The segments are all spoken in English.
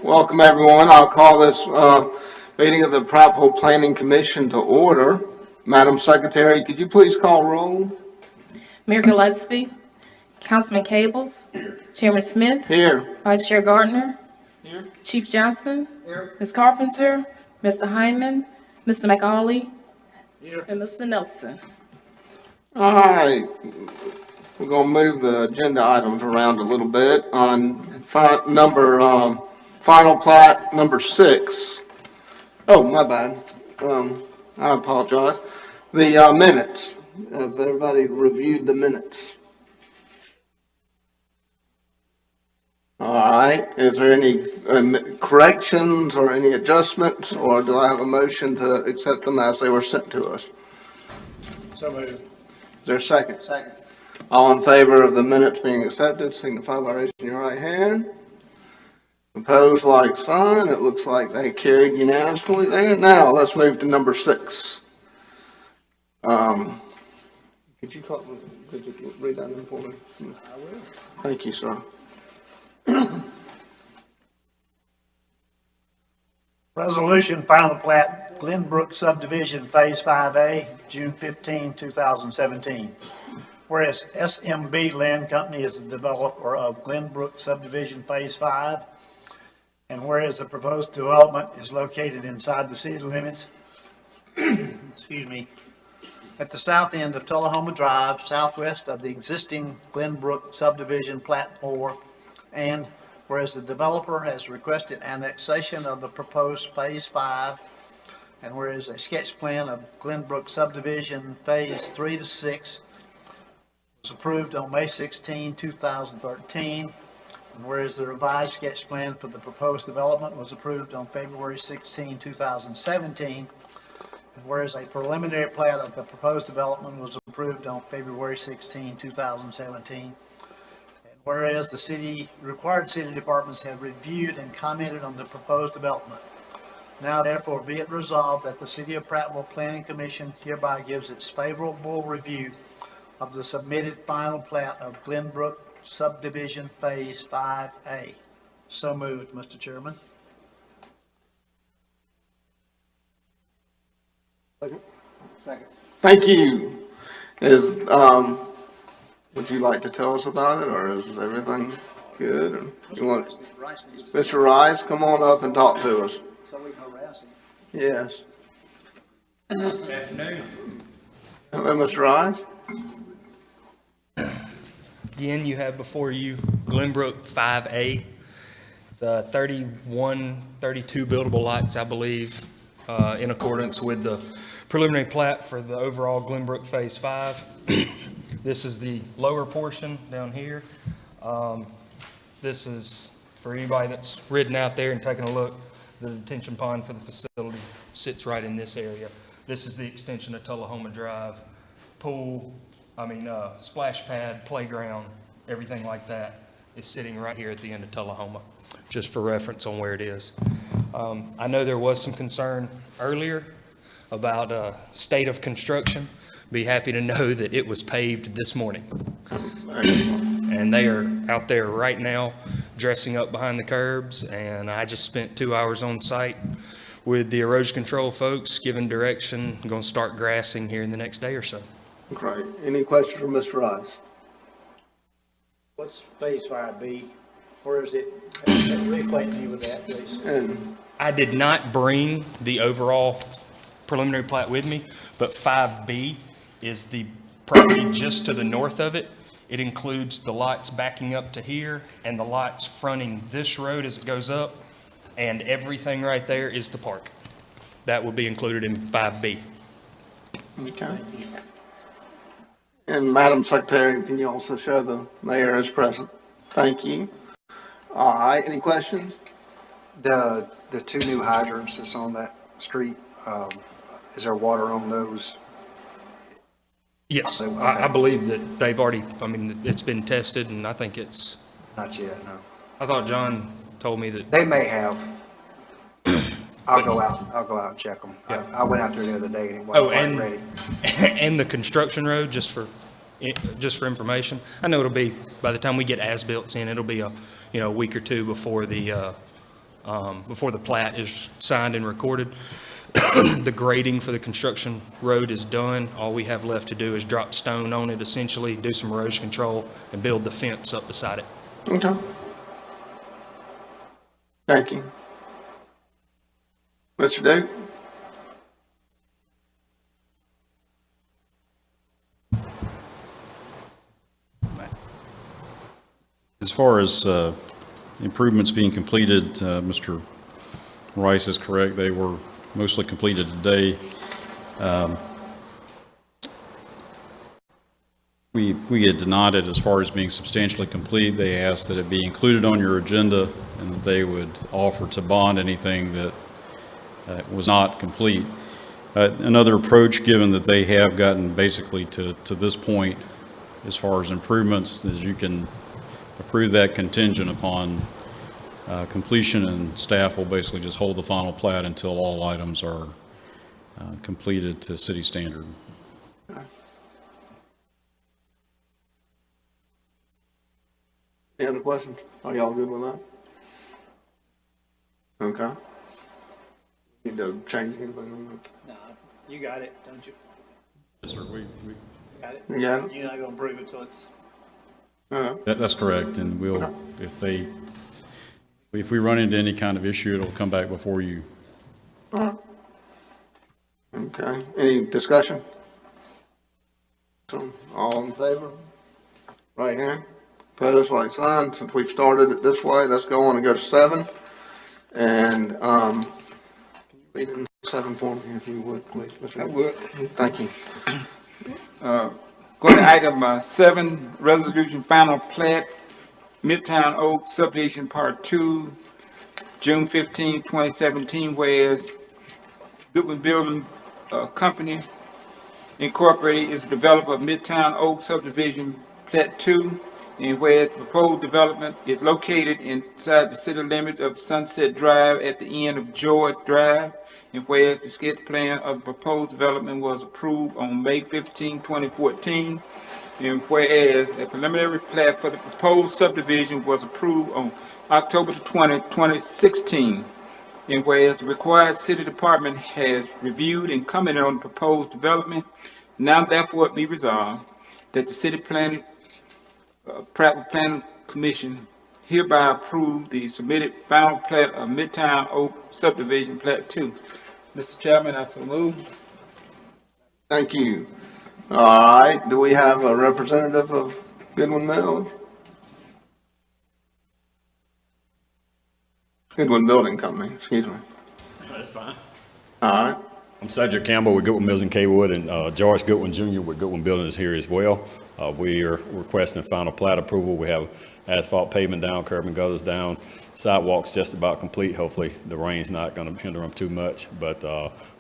Welcome, everyone. I'll call this meeting of the Prattville Planning Commission to order. Madam Secretary, could you please call roll? Mayor Gillespie, Councilman Cables, Chairman Smith, Here. Vice Chair Gardner, Chief Johnson, Ms. Carpenter, Mr. Hyman, Mr. McAuley, and Mr. Nelson. All right. We're going to move the agenda items around a little bit on final plat number 6. Oh, my bad. I apologize. The minutes. Have everybody reviewed the minutes? All right. Is there any corrections or any adjustments, or do I have a motion to accept them as they were sent to us? So moved. Is there a second? Second. All in favor of the minutes being accepted, signify by raising your right hand. Opposed, like sign. It looks like they carried unanimously there. Now, let's move to number 6. Could you read that in for me? I will. Thank you, sir. Resolution final plat, Glenbrook subdivision phase 5A, June 15, 2017. Whereas SMB Land Company is the developer of Glenbrook subdivision phase 5, and whereas the proposed development is located inside the city limits, at the south end of Tullahoma Drive, southwest of the existing Glenbrook subdivision plat 4, and whereas the developer has requested annexation of the proposed phase 5, and whereas a sketch plan of Glenbrook subdivision phase 3 to 6 was approved on May 16, 2013, and whereas the revised sketch plan for the proposed development was approved on February 16, 2017, and whereas a preliminary plat of the proposed development was approved on February 16, 2017, whereas the required city departments have reviewed and commented on the proposed development. Now therefore be it resolved that the City of Prattville Planning Commission hereby gives its favorable review of the submitted final plat of Glenbrook subdivision phase 5A. So moved, Mr. Chairman. Second. Thank you. Would you like to tell us about it, or is everything good? Or you want Mr. Rice, come on up and talk to us. So we can harass him. Yes. Good afternoon. Hello, Mr. Rice. Again, you have before you Glenbrook 5A. It's 31, 32 buildable lots, I believe, in accordance with the preliminary plat for the overall Glenbrook Phase 5. This is the lower portion down here. This is for anybody that's ridden out there and taken a look. The detention pond for the facility sits right in this area. This is the extension of Tullahoma Drive. Pool, splash pad, playground, everything like that is sitting right here at the end of Tullahoma, just for reference on where it is. I know there was some concern earlier about state of construction. Be happy to know that it was paved this morning. And they are out there right now dressing up behind the curbs, and I just spent 2 hours on site with the erosion control folks giving direction. I'm going to start grassing here in the next day or so. Great. Any questions for Mr. Rice? What's phase 5B? Where is it? Reacquaint me with that, please. And I did not bring the overall preliminary plat with me, but 5B is the property just to the north of it. It includes the lots backing up to here and the lots fronting this road as it goes up, and everything right there is the park. That will be included in 5B. okay. And Madam Secretary, can you also show the mayor as present? Thank you. All right. Any questions? The two new hydrants that's on that street, is there water on those? Yes, I believe that they've already, it's been tested, and I think it's, Not yet, no. I thought John told me that, They may have. I'll go out and check them. I went out there the other day and it wasn't quite ready. and the construction road, just for information, I know it'll be, by the time we get as-built in, it'll be a week or two before the before the plat is signed and recorded. The grading for the construction road is done. All we have left to do is drop stone on it, essentially, do some erosion control, and build the fence up beside it. Okay. Thank you. Mr. Duke? As far as improvements being completed, Mr. Rice is correct. They were mostly completed today. We had denied it as far as being substantially complete. They asked that it be included on your agenda and that they would offer to bond anything that was not complete. Another approach, given that they have gotten basically to this point as far as improvements, is you can approve that contingent upon completion, and staff will basically just hold the final plat until all items are completed to city standard. Any other questions? Are y'all good with that? Okay. Need to change anything on that? No, you got it, don't you? Yes, sir. Got it? You got it? You're not gonna approve it till it's. That's correct, and we'll, if we run into any kind of issue, it'll come back before you. Okay, any discussion? So, all in favor? Right hand. Opposed, like sign. Since we've started it this way, let's go on and go to 7. And, can you read in 7 for me if you would, please? Mr. I would. Thank you. Go to item 7, resolution final plat, Midtown Oak subdivision part 2, June 15, 2017, whereas Goodwin Building Company Incorporated is the developer of Midtown Oak subdivision plat 2, and whereas the proposed development is located inside the city limits of Sunset Drive at the end of George Drive, and whereas the sketch plan of the proposed development was approved on May 15, 2014, and whereas a preliminary plat for the proposed subdivision was approved on October 20, 2016, and whereas the required city department has reviewed and commented on the proposed development, now therefore it be resolved that the city planning commission hereby approve the submitted final plat of Midtown Oak subdivision plat 2. Mr. Chairman, I so move. Thank you. All right, do we have a representative of Goodwin Mills? Goodwin Building Company, excuse me. That's fine. All right, I'm Cedric Campbell with Goodwin Mills in Kaywood, and George Goodwin Jr. with Goodwin Building is here as well. We are requesting final plat approval. We have asphalt pavement down, curb and gutters down, sidewalks just about complete. Hopefully the rain's not going to hinder them too much, but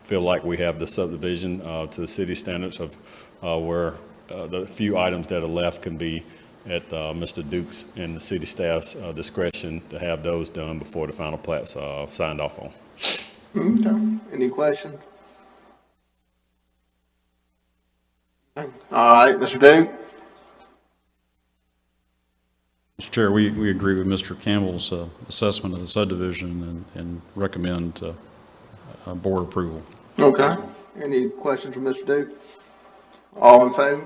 feel like we have the subdivision to the city standards of where the few items that are left can be at Mr. Duke's and the city staff's discretion to have those done before the final plat's signed off on. okay, any questions? All right, Mr. Duke? Mr. Chair, we agree with Mr. Campbell's assessment of the subdivision and recommend board approval. Okay, any questions from Mr. Duke? All in favor?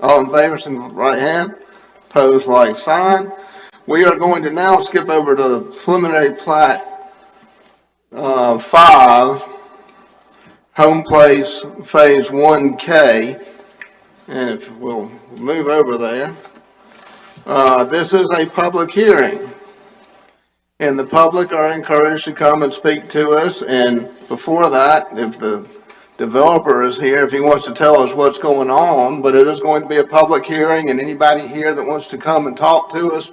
All in favor, send the right hand. Opposed, like sign. We are going to now skip over to preliminary plat 5, Home Place Phase 1K. And if we'll move over there, this is a public hearing. And the public are encouraged to come and speak to us. And before that, if the developer is here, if he wants to tell us what's going on, but it is going to be a public hearing, and anybody here that wants to come and talk to us,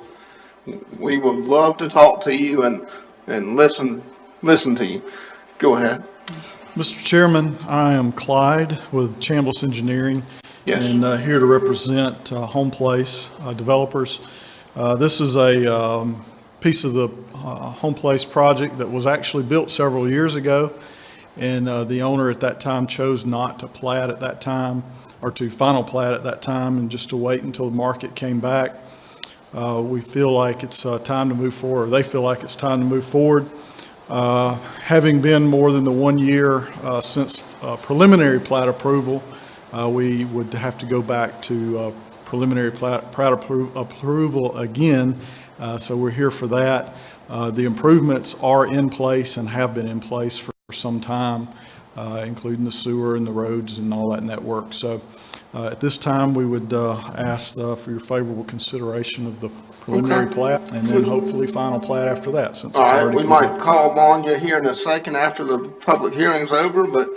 we would love to talk to you and listen to you. Go ahead. Mr. Chairman, I am Clyde with Chambliss Engineering. Yes. And here to represent Home Place developers. This is a piece of the Home Place project that was actually built several years ago, and the owner at that time chose not to plat at that time, or to final plat at that time, and just to wait until the market came back. we feel like it's time to move forward, or they feel like it's time to move forward. Having been more than the 1 year since preliminary plat approval, we would have to go back to preliminary plat approval again. So we're here for that. The improvements are in place and have been in place for some time, including the sewer and the roads and all that network. So at this time, we would ask for your favorable consideration of the preliminary plat, and then hopefully final plat after that, since it's All right, already we complete. might call on you here in a second after the public hearing's over, but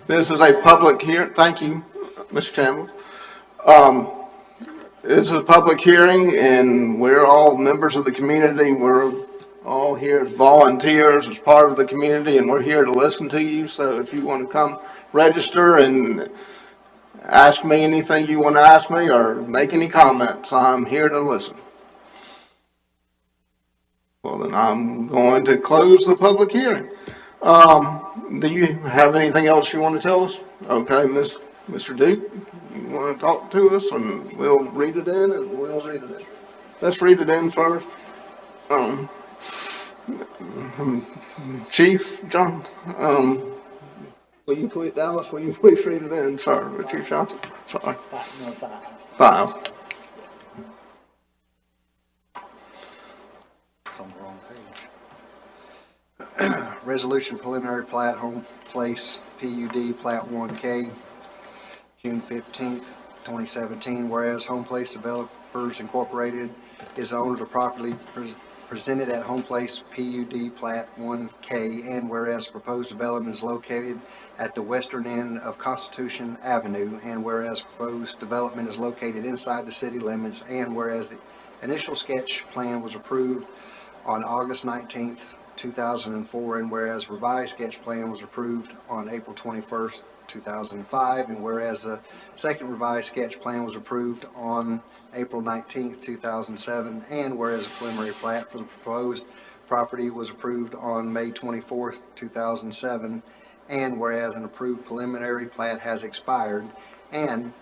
this is a public hearing. Thank you, Mr. Chambliss. This is a public hearing, and we're all members of the community. We're all here as volunteers, as part of the community, and we're here to listen to you. So if you want to come register and ask me anything you want to ask me or make any comments, I'm here to listen. Well, then I'm going to close the public hearing. Do you have anything else you want to tell us? Okay, Mr. Duke, you want to talk to us, and we'll read it in, and we'll read it in. Let's read it in first. Chief John, will you please, Dallas, will you please read it in, sir? Chief Johnson, sorry. No, 5. 5. It's on the wrong page. Resolution preliminary plat, Home Place PUD, Plat 1K, June 15th, 2017. Whereas Home Place Developers Incorporated is the owner of the property presented at Home Place PUD Plat 1K, and whereas proposed development is located at the western end of Constitution Avenue, and whereas proposed development is located inside the city limits, and whereas the initial sketch plan was approved on August 19th, 2004, and whereas revised sketch plan was approved on April 21st, 2005, and whereas the second revised sketch plan was approved on April 19th, 2007, and whereas a preliminary plat for the proposed property was approved on May 24th, 2007, and whereas an approved preliminary plat has expired, and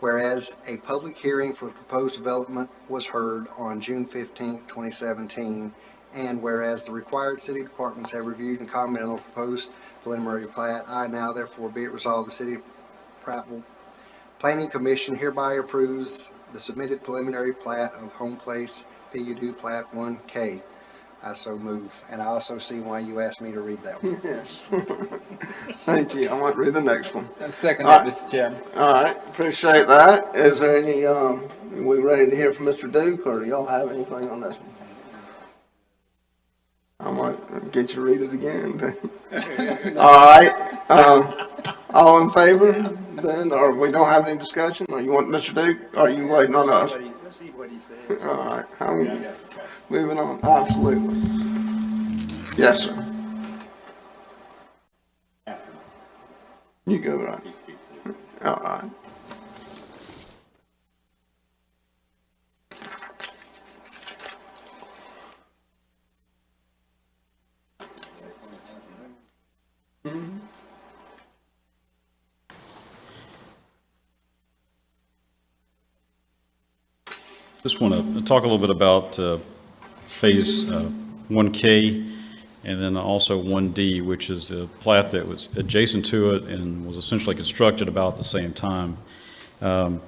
whereas a public hearing for proposed development was heard on June 15th, 2017, and whereas the required city departments have reviewed and commented on the proposed preliminary plat, I now therefore be it resolved, the City of Prattville Planning Commission hereby approves the submitted preliminary plat of Home Place PUD Plat 1K. I so move. And I also see why you asked me to read that one. Yes. Thank you. I want to read the next one. I second that, Mr. Chairman. All right, appreciate that. Is there any, are we ready to hear from Mr. Duke, or do y'all have anything on this one? I might get you to read it again. All right, all in favor then, or we don't have any discussion, or you want Mr. Duke, or are you waiting on us? Let's see what he says. All right, moving on, absolutely. Yes, sir. You go right. All right. Just want to talk a little bit about Phase 1K and then also 1D, which is a plat that was adjacent to it and was essentially constructed about the same time. The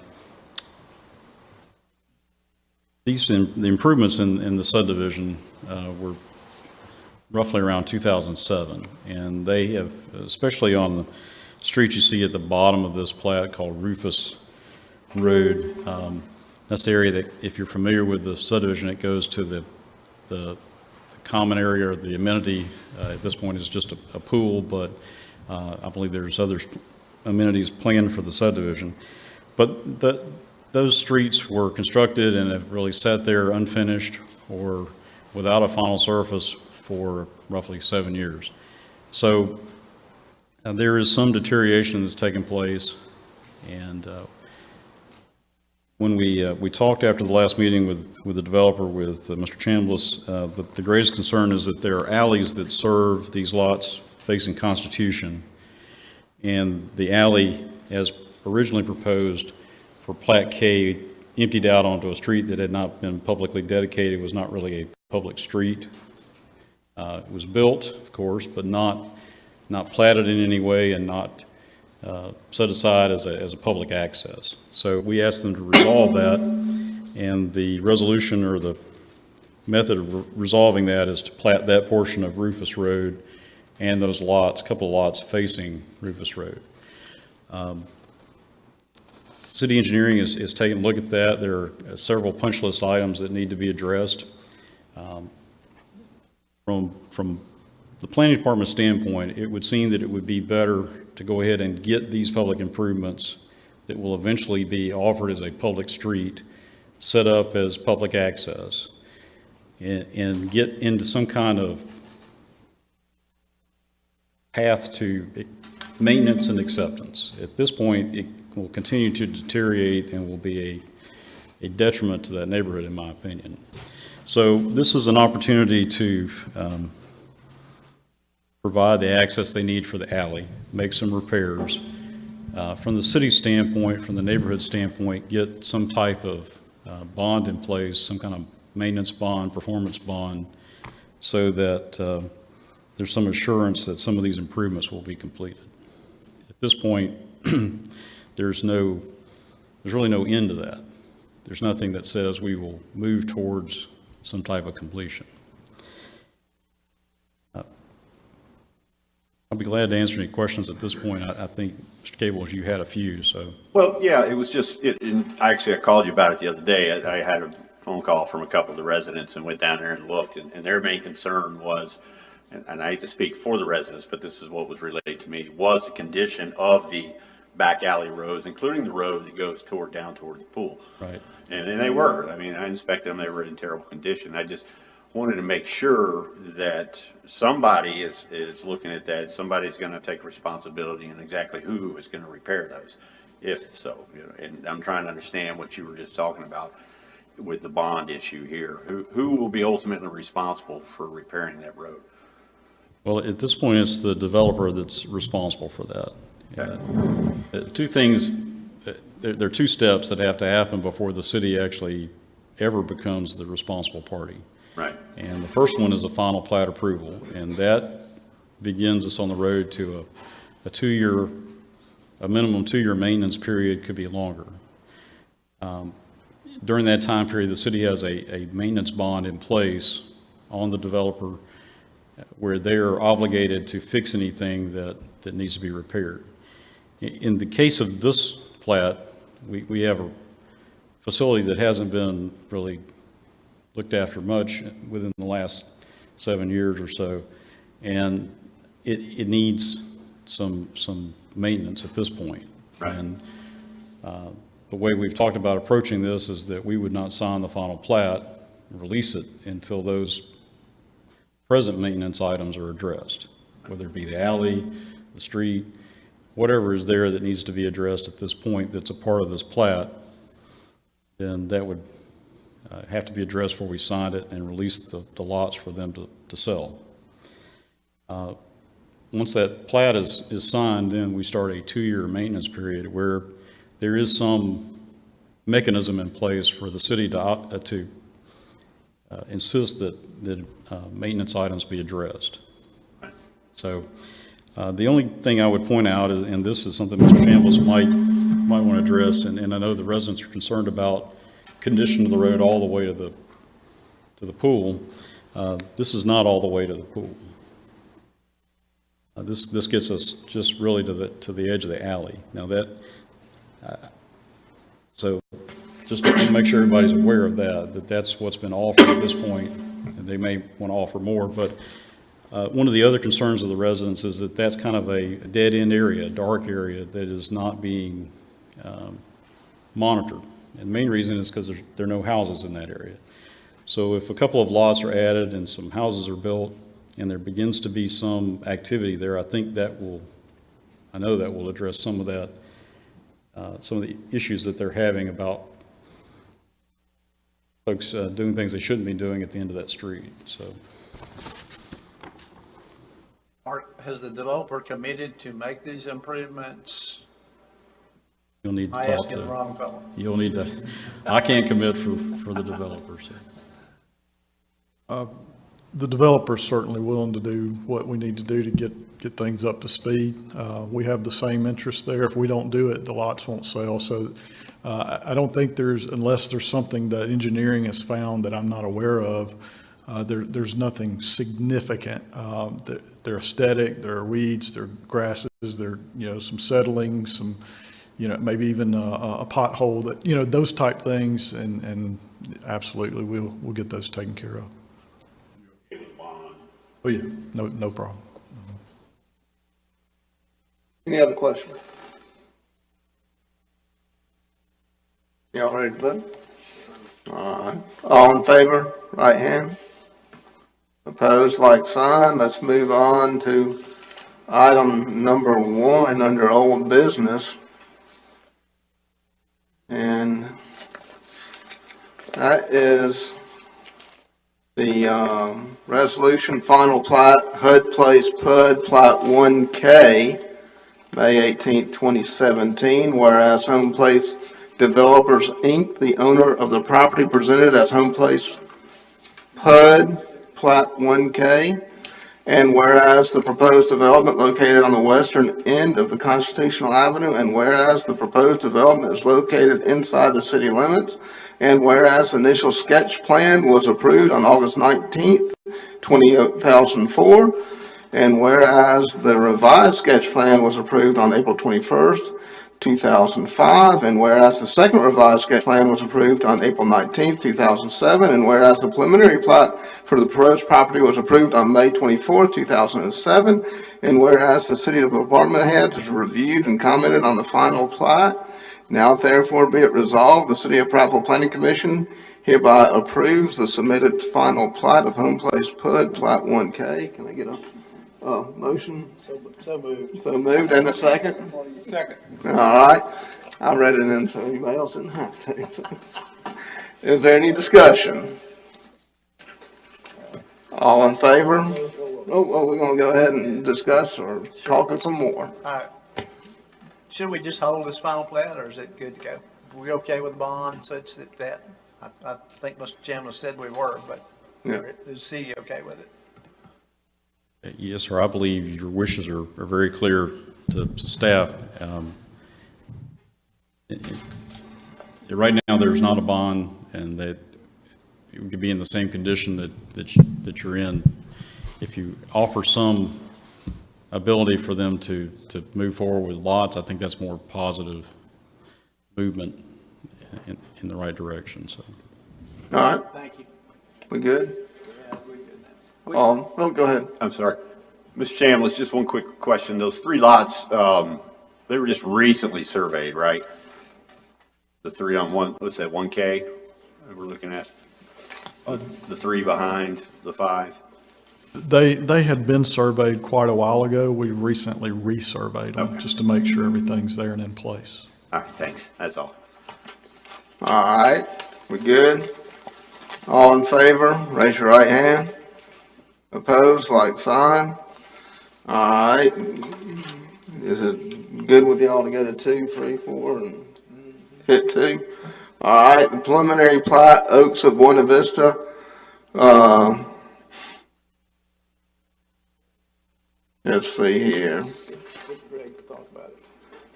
improvements in the subdivision were roughly around 2007, and they have, especially on the street you see at the bottom of this plat called Rufus Road, that's the area that, if you're familiar with the subdivision, it goes to the common area, or the amenity. At this point is just a pool, but I believe there's other amenities planned for the subdivision. But those streets were constructed and have really sat there unfinished or without a final surface for roughly 7 years. So there is some deterioration that's taken place, and when we talked after the last meeting with the developer, with Mr. Chambliss, the greatest concern is that there are alleys that serve these lots facing Constitution, and the alley, as originally proposed for Plat K, emptied out onto a street that had not been publicly dedicated, was not really a public street. It was built, of course, but not platted in any way and not set aside as a public access. So we asked them to resolve that, and the resolution or the method of resolving that is to plat that portion of Rufus Road and those lots, a couple of lots facing Rufus Road. City engineering is taking a look at that. There are several punch list items that need to be addressed. From the planning department standpoint, it would seem that it would be better to go ahead and get these public improvements that will eventually be offered as a public street set up as public access and get into some kind of path to maintenance and acceptance. At this point, it will continue to deteriorate and will be a detriment to that neighborhood, in my opinion. So this is an opportunity to provide the access they need for the alley, make some repairs. From the city standpoint, from the neighborhood standpoint, get some type of bond in place, some kind of maintenance bond, performance bond, so that there's some assurance that some of these improvements will be completed. At this point, there's really no end to that. There's nothing that says we will move towards some type of completion. I'll be glad to answer any questions at this point. I think, Mr. Cables, you had a few, so. Well, yeah, it was just, I called you about it the other day. I had a phone call from a couple of the residents and went down there and looked, and their main concern was, and I hate to speak for the residents, but this is what was relayed to me, was the condition of the back alley roads, including the road that goes down toward the pool. Right. And they were. I mean, I inspected them. They were in terrible condition. I just wanted to make sure that somebody is looking at that. Somebody's going to take responsibility and exactly who is going to repair those, if so. And I'm trying to understand what you were just talking about with the bond issue here. Who will be ultimately responsible for repairing that road? Well, at this point, it's the developer that's responsible for that. Okay. Two things, there are two steps that have to happen before the city actually ever becomes the responsible party. Right. And the first one is a final plat approval, and that begins us on the road to a minimum 2-year maintenance period, could be longer. During that time period, the city has a maintenance bond in place on the developer where they're obligated to fix anything that needs to be repaired. In the case of this plat, we have a facility that hasn't been really looked after much within the last 7 years or so, and it needs some maintenance at this point. Right. And the way we've talked about approaching this is that we would not sign the final plat and release it until those present maintenance items are addressed, whether it be the alley, the street, whatever is there that needs to be addressed at this point that's a part of this plat, then that would have to be addressed before we signed it and release the lots for them to sell. Once that plat is signed, then we start a 2-year maintenance period where there is some mechanism in place for the city to insist that maintenance items be addressed. So the only thing I would point out is, and this is something Mr. Chambliss might want to address, and I know the residents are concerned about condition of the road all the way to the pool. This is not all the way to the pool. This gets us just really to the edge of the alley. Now so just to make sure everybody's aware of that's what's been offered at this point, and they may want to offer more. But one of the other concerns of the residents is that that's kind of a dead-end area, a dark area that is not being monitored. And the main reason is because there are no houses in that area. So if a couple of lots are added and some houses are built and there begins to be some activity there, I know that will address some of that, some of the issues that they're having about folks doing things they shouldn't be doing at the end of that street. So, Mark, has the developer committed to make these improvements? You'll need to I talk asked the to, wrong fellow. you'll need to, I can't commit for the developers. The developer's certainly willing to do what we need to do to get things up to speed. We have the same interest there. If we don't do it, the lots won't sell. So I don't think unless there's something that engineering has found that I'm not aware of, there's nothing significant. They're aesthetic, there are weeds, there are grasses, there are, some settling, some, maybe even a pothole that, those type things. And absolutely, we'll get those taken care of. Oh, yeah, no problem. Any other questions? Y'all ready to vote? All right. All in favor, right hand. Opposed, like sign. Let's move on to item number 1 under old business. And that is the resolution final plat, HUD Place PUD Plat 1K, May 18th, 2017, whereas Home Place Developers, Inc., the owner of the property presented as Home Place PUD Plat 1K, and whereas the proposed development located on the western end of the Constitutional Avenue, and whereas the proposed development is located inside the city limits, and whereas the initial sketch plan was approved on August 19th, 2004, and whereas the revised sketch plan was approved on April 21st, 2005, and whereas the second revised sketch plan was approved on April 19th, 2007, and whereas the preliminary plat for the proposed property was approved on May 24th, 2007, and whereas the City Department heads has reviewed and commented on the final plat, now therefore be it resolved, the City of Prattville Planning Commission hereby approves the submitted final plat of Home Place PUD Plat 1K. Can I get a motion? So moved. So moved, and a second? Second. All right, I read it in so anybody else didn't have to. Is there any discussion? All in favor? Oh, we're gonna go ahead and discuss or talk it some more. All right. Should we just hold this final plat, or is it good to go? We okay with the bond such that, I think Mr. Chandler said we were, but Yeah. is the city okay with it? Yes, sir, I believe your wishes are very clear to staff. Right now, there's not a bond, and that it could be in the same condition that you're in. If you offer some ability for them to move forward with lots, I think that's more positive movement in the right direction, so. All right, Thank you. we good? Yeah, we're good now. Oh, go ahead. I'm sorry. Mr. Chambliss, just one quick question. Those 3 lots, they were just recently surveyed, right? The 3 on one, what's that, 1K that we're looking at? The 3 behind the 5? They had been surveyed quite a while ago. We recently resurveyed them Okay. just to make sure everything's there and in place. All right, thanks. That's all. All right, we good? All in favor, raise your right hand. Opposed, like sign. All right. Is it good with y'all to go to 2, 3, 4, and hit 2? All right, the preliminary plat, Oaks of Buena Vista. Let's see here.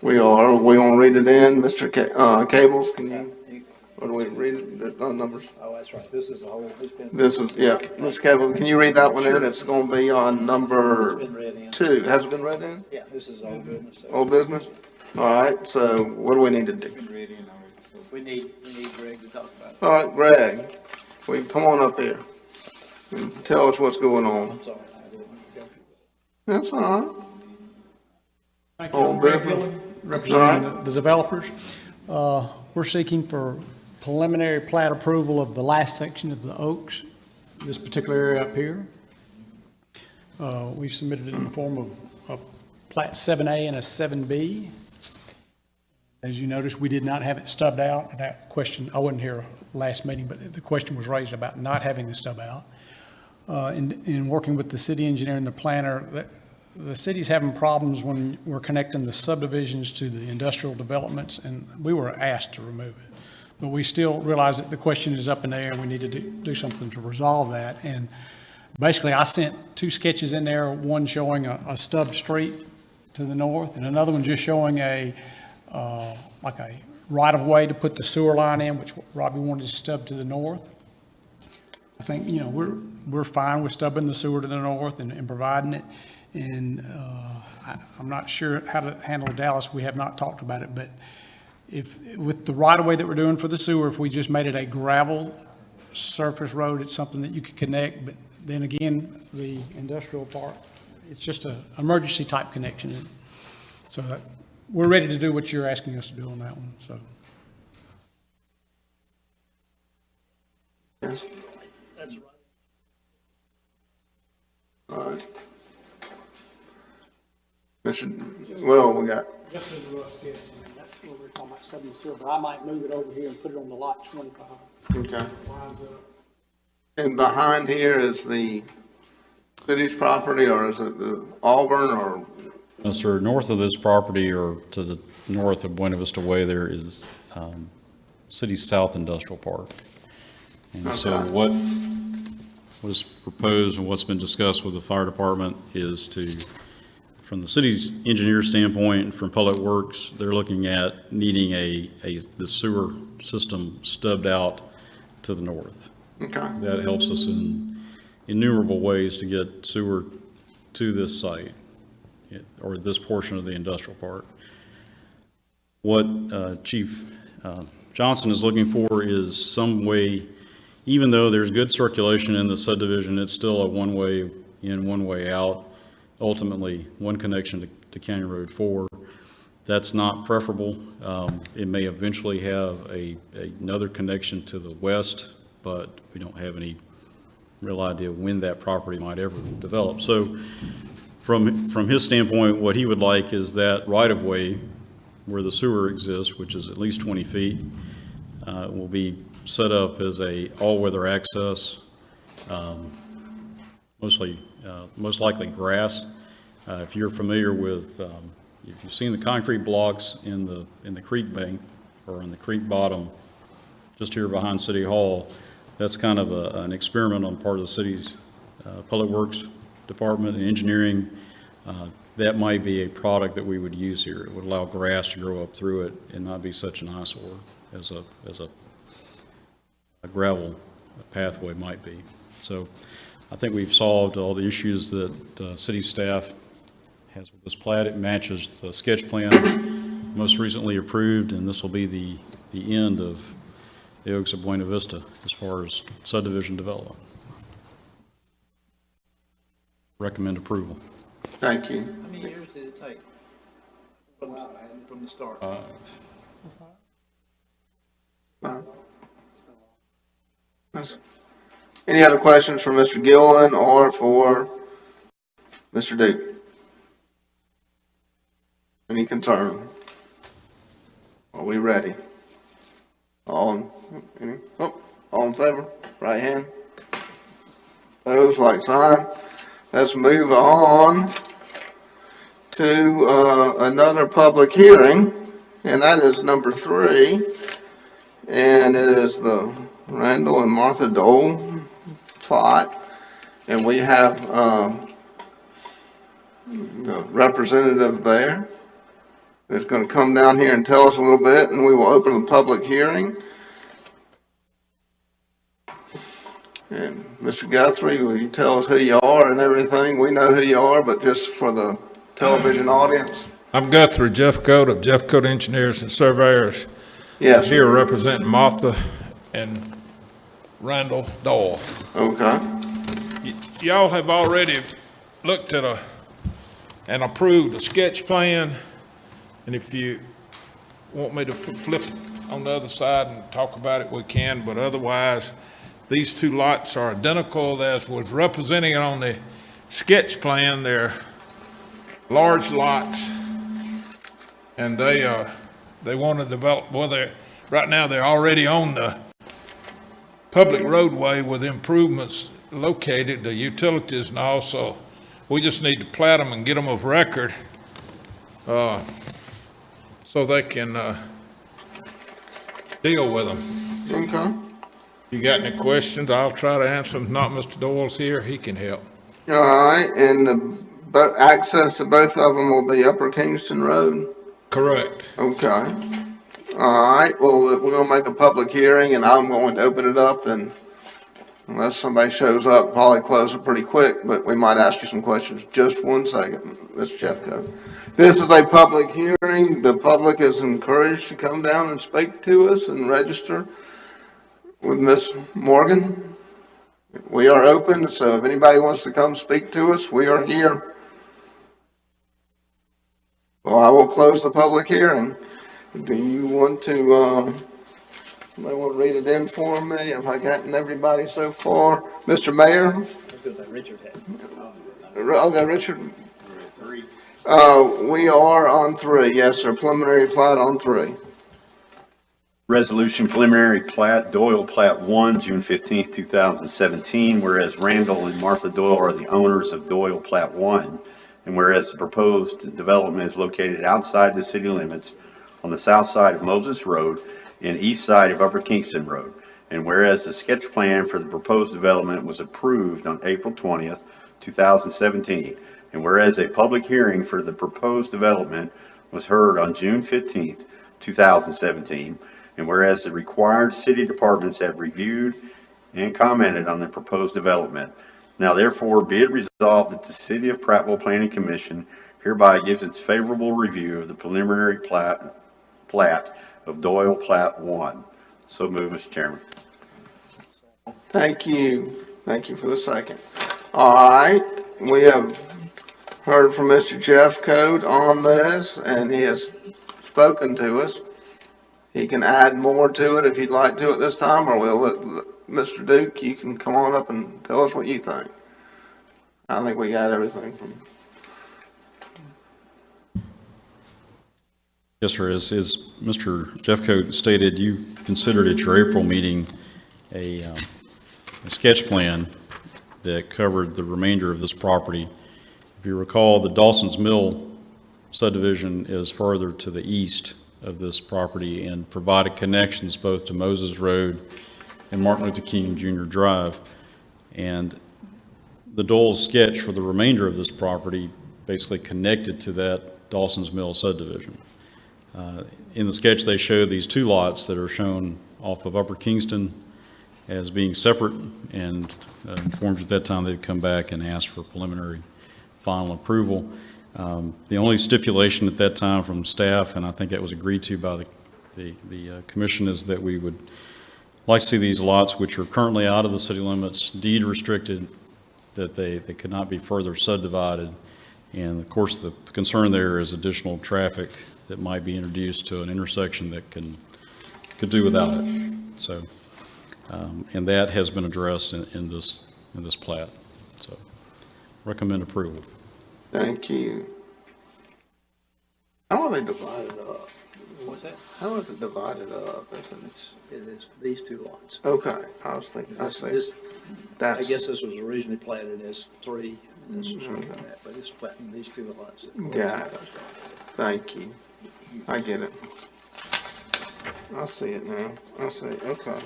We gonna read it in, Mr. Cables, can you, or do we read it, the numbers? Oh, that's right. This is the whole, it's been. This is, yeah, Mr. Cables, can you read that one in? It's gonna be on number It's been read in. 2. Has it been read in? Yeah, this is old business. So Old business? All right, so what do we need to do? we need Greg to talk about it. All right, Greg, come on up here and tell us what's going on. Sorry, I didn't go. That's all right. Thank Oh, you, Greg Griffin. Dillon, representing the developers. We're seeking for preliminary plat approval of the last section of the Oaks, this particular area up here. We submitted it in the form of a plat 7A and a 7B. As you notice, we did not have it stubbed out. That question, I wasn't here last meeting, but the question was raised about not having the stub out. In working with the city engineer and the planner, the city's having problems when we're connecting the subdivisions to the industrial developments, and we were asked to remove it. But we still realize that the question is up in the air, and we need to do something to resolve that. And basically, I sent 2 sketches in there, one showing a stub street to the north, and another one just showing like a right-of-way to put the sewer line in, which Robbie wanted to stub to the north. I think, we're fine with stubbing the sewer to the north and providing it. And I'm not sure how to handle Dallas. We have not talked about it, but with the right-of-way that we're doing for the sewer, if we just made it a gravel surface road, it's something that you could connect. But then again, the industrial part, it's just an emergency type connection. So we're ready to do what you're asking us to do on that one, so. Yes. That's right. All right. Well, we got, Just as a rough sketch, that's what we're talking about, stubbing the sewer, but I might move it over here and put it on the lot 25. okay. Lines up. And behind here is the city's property, or is it the Auburn, or? No, sir, north of this property, or to the north of Buena Vista Way, there is City's South Industrial Park. And so Okay. what was proposed and what's been discussed with the fire department is to, from the city's engineer standpoint and from Public Works, they're looking at needing the sewer system stubbed out to the north. Okay, That helps us in innumerable ways to get sewer to this site, or this portion of the industrial park. What Chief Johnson is looking for is some way, even though there's good circulation in the subdivision, it's still a one-way in, one-way out, ultimately one connection to County Road 4. That's not preferable. It may eventually have another connection to the west, but we don't have any real idea when that property might ever develop. So from his standpoint, what he would like is that right-of-way where the sewer exists, which is at least 20 feet, will be set up as a all-weather access, most likely grass. If you're familiar with, if you've seen the concrete blocks in the creek bank or in the creek bottom, just here behind City Hall, that's kind of an experiment on part of the city's Public Works Department and engineering. That might be a product that we would use here. It would allow grass to grow up through it and not be such an eyesore as a gravel pathway might be. So I think we've solved all the issues that city staff has with this plat. It matches the sketch plan most recently approved, and this will be the end of the Oaks of Buena Vista as far as subdivision development. Recommend approval. thank you. How many years did it take from the start? Fine. Any other questions for Mr. Gillen or for Mr. Duke? Any concern? Are we ready? All in favor? Right hand. Opposed, like sign. Let's move on to another public hearing, and that is number 3. And it is the Randall and Martha Dole plot. And we have the representative there that's going to come down here and tell us a little bit, and we will open the public hearing. And Mr. Guthrie, will you tell us who you are and everything? We know who you are, but just for the television audience. I'm Guthrie Jeffcoat of Jeffcoat Engineers and Surveyors. Yes. Here representing Martha and Randall Dole. Okay. Y'all have already looked at and approved a sketch plan. And if you want me to flip on the other side and talk about it, we can. But otherwise, these two lots are identical as was representing it on the sketch plan. They're large lots, and they want to develop. Well, right now they're already on the public roadway with improvements located, the utilities, and also We just need to plat them and get them of record, so they can, deal with them. Okay. You got any questions? I'll try to answer them. If not, Mr. Doyle's here, he can help. All right, and the access to both of them will be Upper Kingston Road? Correct. Okay. All right, well, we're gonna make a public hearing, and I'm going to open it up, and unless somebody shows up, probably close it pretty quick, but we might ask you some questions. Just one second, Mr. Jeffco. This is a public hearing. The public is encouraged to come down and speak to us and register with Ms. Morgan. We are open, so if anybody wants to come speak to us, we are here. Well, I will close the public hearing. Do you want to, somebody want to read it in for me? Have I gotten everybody so far? Mr. Mayor? Richard had. Okay, Richard. We are on 3. Yes, sir. Preliminary plat on 3. Resolution preliminary plat, Doyle Plat 1, June 15th, 2017, whereas Randall and Martha Doyle are the owners of Doyle Plat 1, and whereas the proposed development is located outside the city limits on the south side of Moses Road and east side of Upper Kingston Road, and whereas the sketch plan for the proposed development was approved on April 20th, 2017, and whereas a public hearing for the proposed development was heard on June 15th, 2017, and whereas the required city departments have reviewed and commented on the proposed development, now therefore be it resolved that the City of Prattville Planning Commission hereby gives its favorable review of the preliminary plat of Doyle Plat 1. So move, Mr. Chairman. Thank you. Thank you for the second. All right, we have heard from Mr. Jeffco on this, and he has spoken to us. He can add more to it if you'd like to at this time, or we'll let Mr. Duke, you can come on up and tell us what you think. I think we got everything from. Yes, sir. As Mr. Jeffco stated, you considered at your April meeting a sketch plan that covered the remainder of this property. If you recall, the Dawson's Mill subdivision is further to the east of this property and provided connections both to Moses Road and Martin Luther King Jr. Drive. And the Doyle's sketch for the remainder of this property basically connected to that Dawson's Mill subdivision. In the sketch, they show these 2 lots that are shown off of Upper Kingston as being separate, and informed at that time they'd come back and ask for preliminary final approval. The only stipulation at that time from staff, and I think that was agreed to by the commission, is that we would like to see these lots, which are currently out of the city limits, deed restricted, that they could not be further subdivided. And of course, the concern there is additional traffic that might be introduced to an intersection that could do without it. So, and that has been addressed in this plat. So, recommend approval. Thank you. How are they divided up? What's that? How is it divided up? It is these 2 lots. Okay, I was thinking, I see. I guess this was originally platted as 3, and this was that, but it's platting these 2 lots. Got it. Thank you. I get it. I see it now. I see, okay.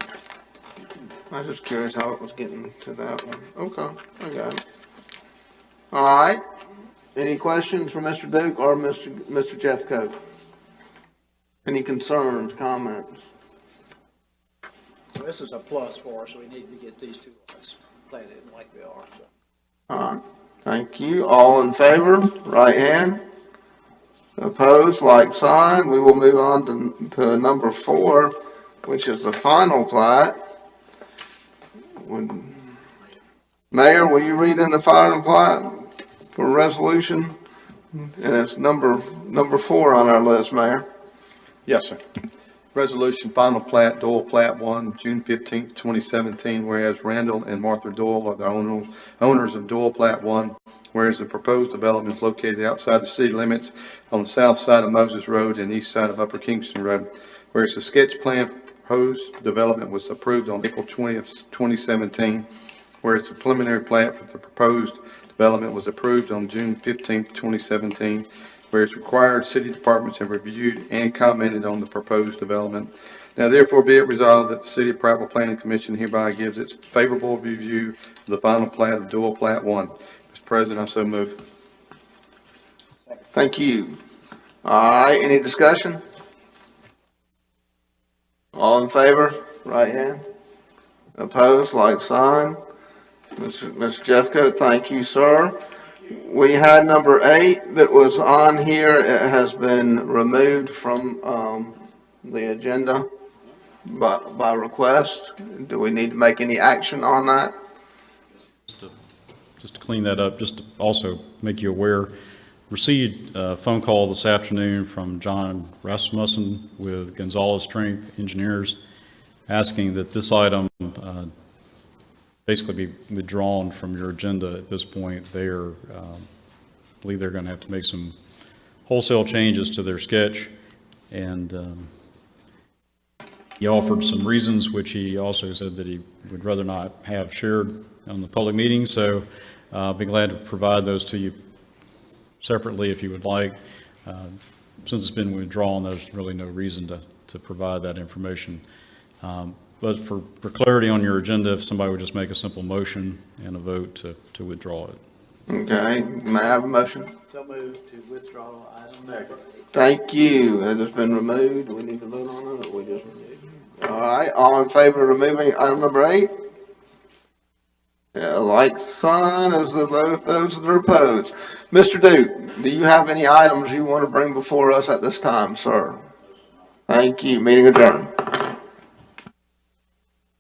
I was just curious how it was getting to that one. Okay, I got it. All right. Any questions for Mr. Duke or Mr. Jeffco? Any concerns, comments? So this is a plus for us, we need to get these 2 lots platted like they are. So. All right, thank you. All in favor, right hand. Opposed, like sign. We will move on to number 4, which is the final plat. Mayor, will you read in the final plat for resolution? And it's number 4 on our list, Mayor. Yes, sir. Resolution final plat, Doyle Plat 1, June 15th, 2017, whereas Randall and Martha Doyle are the owners of Doyle Plat 1, whereas the proposed development is located outside the city limits on the south side of Moses Road and east side of Upper Kingston Road, whereas the sketch plan for proposed development was approved on April 20th, 2017, whereas the preliminary plat for the proposed development was approved on June 15th, 2017, whereas required city departments have reviewed and commented on the proposed development. Now therefore be it resolved that the City of Prattville Planning Commission hereby gives its favorable review of the final plat of dual plat 1. Mr. President, I so move. Thank you. All right, any discussion? All in favor, right hand. Opposed, like sign. Mr. Jeffcoat, thank you, sir. We had number 8 that was on here. It has been removed from the agenda by request. Do we need to make any action on that? Just to clean that up, just to also make you aware, received a phone call this afternoon from John Rasmussen with Gonzalez Strength Engineers asking that this item basically be withdrawn from your agenda at this point. They are, believe they're going to have to make some wholesale changes to their sketch, and he offered some reasons, which he also said that he would rather not have shared on the public meeting, so I'll be glad to provide those to you separately if you would like. Since it's been withdrawn, there's really no reason to provide that information. But for clarity on your agenda, if somebody would just make a simple motion and a vote to withdraw it. Okay, may I have a motion? So moved to withdraw item number 8. Thank you. It has been removed. Do we need to vote on it, or we just? All right, all in favor of removing item number 8? Yeah, like sign as the vote, those that are opposed. Mr. Duke, do you have any items you want to bring before us at this time, sir? Thank you. Meeting adjourned.